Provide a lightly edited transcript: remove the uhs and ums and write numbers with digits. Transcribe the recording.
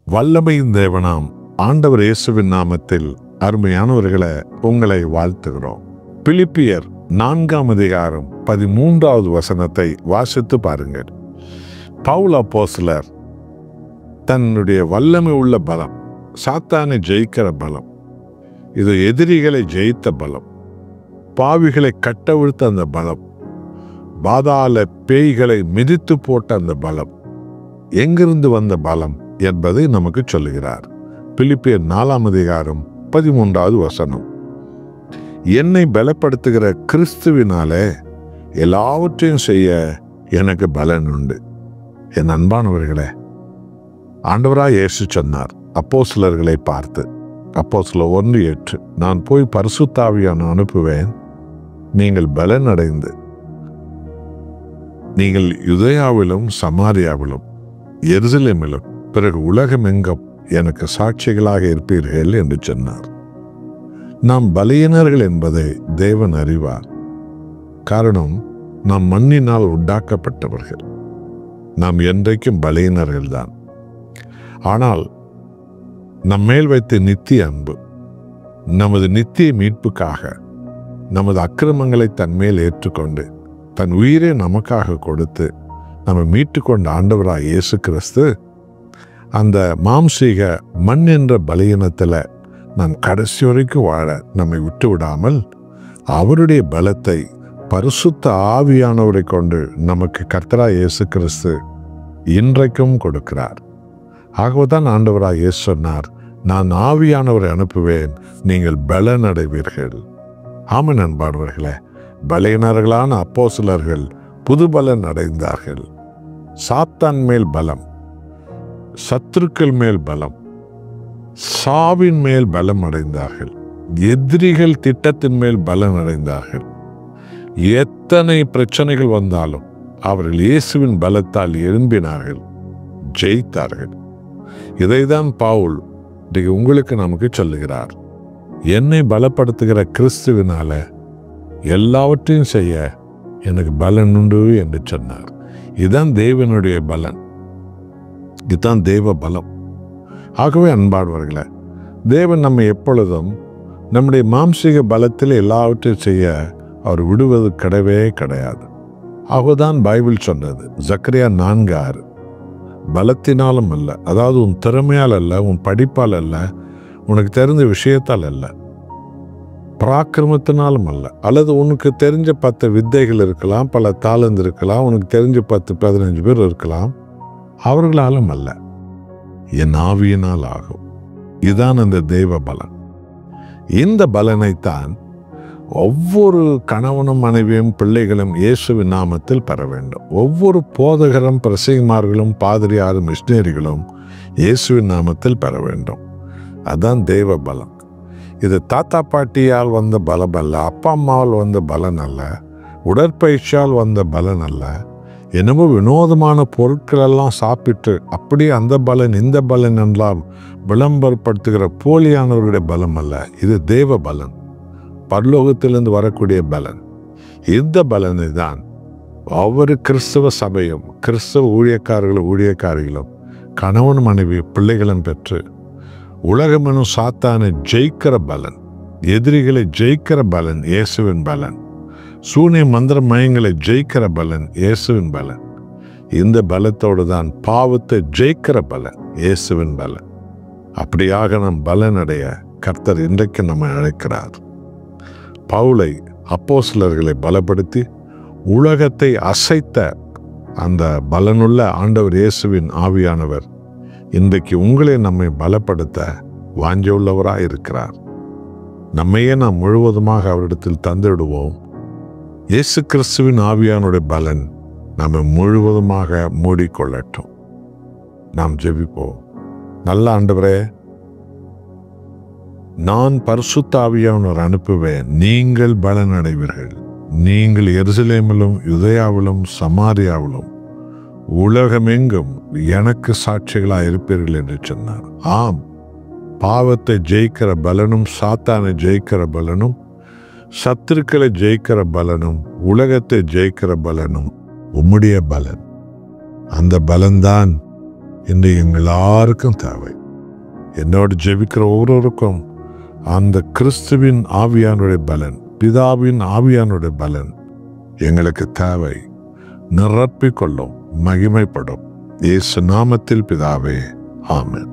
வல்லமையின் தேவனாம் ஆண்டவர் இயேசுவின் நாமத்தில் அருமையானவர்களை உங்களை வாழ்த்துகிறோம். பிலிப்பியர் 4ஆம் அதிகாரம் 13வது வசனத்தை வாசித்து பாருங்கள். பவுல் அப்போஸ்தலர் தன்னுடைய வல்லமை உள்ள பலம், சாத்தானை ஜெயிக்கிற பலம், இது எதிரிகளை ஜெயித்த பலம், பாவிகளை கட்டவிழ்த்த அந்த பலம், பாதாள பேய்களை மிதித்து போட்ட அந்த பலம் எங்கிருந்து வந்த பலம் என்பதை நமக்கு சொல்லுகிறார். பிலிப்பியர் 4ஆம் அதிகாரம் 13வது வசனம். என்னை பலப்படுத்துகிற கிறிஸ்துவினாலே எல்லாவற்றையும் செய்ய எனக்கு பலன் உண்டு. என் அன்பானவர்களே, ஆண்டவராய் இயேசு சொன்னார் அப்போஸ்தலர்களை பார்த்து, அப்போஸ்தலர் 1:8, நான் போய் பரிசுத்த ஆவியானவரை அனுப்புவேன், நீங்கள் பலன் அடைந்து நீங்கள் யூதேயாவிலும் சமாரியாவிலும் எருசலேமிலும் பிறகு உலகமெங்கும் எனக்கு சாட்சிகளாக இருப்பீர்கள் என்று சொன்னார். நாம் பலவீனர்கள் என்பதை தேவன் அறிவார். காரணம், நாம் மண்ணினால் உண்டாக்கப்பட்டவர்கள். நாம் என்றைக்கும் பலவீனர்கள் தான். ஆனால் நம்மேல் வைத்த நித்திய அன்பு, நமது நித்திய மீட்புக்காக நமது அக்கிரமங்களை தன்மேல் ஏற்றுக்கொண்டு தன் உயிரை நமக்காக கொடுத்து நம்ம மீட்டு கொண்ட ஆண்டவராய் இயேசு கிறிஸ்து அந்த மாம்சீக மண் என்ற பலவீனத்தில் நாம் கடைசி வரைக்கும் வாழ நம்மை விட்டு விடாமல் அவருடைய பலத்தை பரிசுத்த ஆவியானவரை கொண்டு நமக்கு கர்த்தராய் இயேசு கிறிஸ்து இன்றைக்கும் கொடுக்கிறார். ஆகவேதான் ஆண்டவராய் இயேசு சொன்னார், நான் ஆவியானவரை அனுப்புவேன், நீங்கள் பலன் அடைவீர்கள். ஆமென் அன்பானவர்களே, பலவீனர்களான அப்போஸ்தலர்கள் புது பலன் அடைந்தார்கள். சாத்தான் மேல் பலம், சத்துருக்கள் மேல் பலம், சாவின் மேல் பலம் அடைந்தார்கள். எதிரிகள் திட்டத்தின் மேல் பலன் அடைந்தார்கள். எத்தனை பிரச்சனைகள் வந்தாலும் அவர்கள் இயேசுவின் பலத்தால் எழும்பினார்கள், ஜெயித்தார்கள். இதைதான் பவுல் உங்களுக்கு நமக்கு சொல்லுகிறார். என்னை பலப்படுத்துகிற கிறிஸ்துவினால எல்லாவற்றையும் செய்ய எனக்கு பலன் உண்டு என்று சொன்னார். இதுதான் தேவனுடைய பலன், இதுதான் தேவ பலம். ஆகவே அன்பானவர்களே, தேவன் நம்மை எப்பொழுதும் நம்முடைய மாம்சீக பலத்தில் எல்லாவற்றையும் செய்ய அவர் விடுவது கிடையாது. ஆகதான் பைபிள் சொன்னது, சக்கரியா 4:6, பலத்தினாலும் அல்ல, அதாவது உன் திறமையால் அல்ல, உன் படிப்பால் அல்ல, உனக்கு தெரிஞ்ச விஷயத்தால் அல்ல, பராக்கிரமத்தினாலும் அல்ல, அல்லது உனக்கு தெரிஞ்ச 10 வித்தைகள் இருக்கலாம், பல தாளந்து இருக்கலாம், உனக்கு தெரிஞ்ச 10-15 பேர் இருக்கலாம், அவர்களாலும் அல்ல, என் ஆவியினால் ஆகும். இதுதான் அந்த தெய்வ பலன். இந்த பலனைத்தான் ஒவ்வொரு கணவனும் மனைவியும் பிள்ளைகளும் இயேசுவின் நாமத்தில் பெற வேண்டும். ஒவ்வொரு போதகரும் பிரசங்கிமார்களும் பாதிரியாரும் மிஷனரிகளும் இயேசுவின் நாமத்தில் பெற வேண்டும். அதுதான் தெய்வ பலம். இது தாத்தா பாட்டியால் வந்த பலம் அல்ல, அப்பா அம்மாவால் வந்த பலன் அல்ல, உடற்பயிற்சியால் வந்த பலன் அல்ல, என்னமோ வினோதமான பொருட்களெல்லாம் சாப்பிட்டு அப்படியே அந்த பலன் இந்த பலன் என்றால் விளம்பரப்படுத்துகிற போலியானவர்களுடைய பலம் அல்ல. இது தேவ பலன், பரலோகத்திலிருந்து வரக்கூடிய பலன். இந்த பலனை தான் ஒவ்வொரு கிறிஸ்தவ சபையும் கிறிஸ்தவ ஊழியக்காரிகளும் கணவன் மனைவி பிள்ளைகளும் பெற்று உலகமெனும் சாத்தானை ஜெயிக்கிற பலன், எதிரிகளை ஜெயிக்கிற பலன் இயேசுவின் பலன், சூனிய மந்திர மயங்களை ஜெயிக்கிற பலன் இயேசுவின் பலன். இந்த பலத்தோடு தான் பாவத்தை ஜெயிக்கிற பலன் இயேசுவின் பலன். அப்படியாக நம் பலனடைய கர்த்தர் இன்றைக்கு நம்மை அழைக்கிறார். பவுலை அப்போஸ்தலர்களை பலப்படுத்தி உலகத்தை அசைத்த அந்த பலனுள்ள ஆண்டவர் இயேசுவின் ஆவியானவர் இன்றைக்கு உங்களை நம்மை பலப்படுத்த வாஞ்சவுள்ளவராய் இருக்கிறார். நம்மையே நாம் முழுவதுமாக அவரிடத்தில் தந்துவிடுவோம். இயேசு கிறிஸ்துவின் ஆவியானுடைய பலன் நம்மை முழுவதுமாக மூடிக்கொள்ளட்டும். நாம் ஜெபிப்போம். நல்ல ஆண்டவரே, நான் பரிசுத்த ஆவியானவரை அனுப்புவேன், நீங்கள் பலன் அடைவீர்கள், நீங்கள் எருசலேமிலும் யூதேயாவிலும் சமாரியாவிலும் உலகமெங்கும் எனக்கு சாட்சிகளாக இருப்பீர்கள் என்று சொன்னார். ஆம், பாவத்தை ஜெயிக்கிற பலனும் சாத்தானை ஜெயிக்கிற பலனும் சத்துருக்களை ஜெயிக்கிற பலனும் உலகத்தை ஜெயிக்கிற பலனும் உம்முடைய பலன். அந்த பலன்தான் இன்று எங்கள் எல்லாருக்கும் தேவை. என்னோடு ஜெபிக்கிற ஒவ்வொருவருக்கும் அந்த கிறிஸ்துவின் ஆவியானுடைய பலன், பிதாவின் ஆவியானுடைய பலன் எங்களுக்கு தேவை. நிரப்பிக் கொள்ளும், மகிமைப்படும். இயேசு நாமத்தில் பிதாவே, ஆமென்.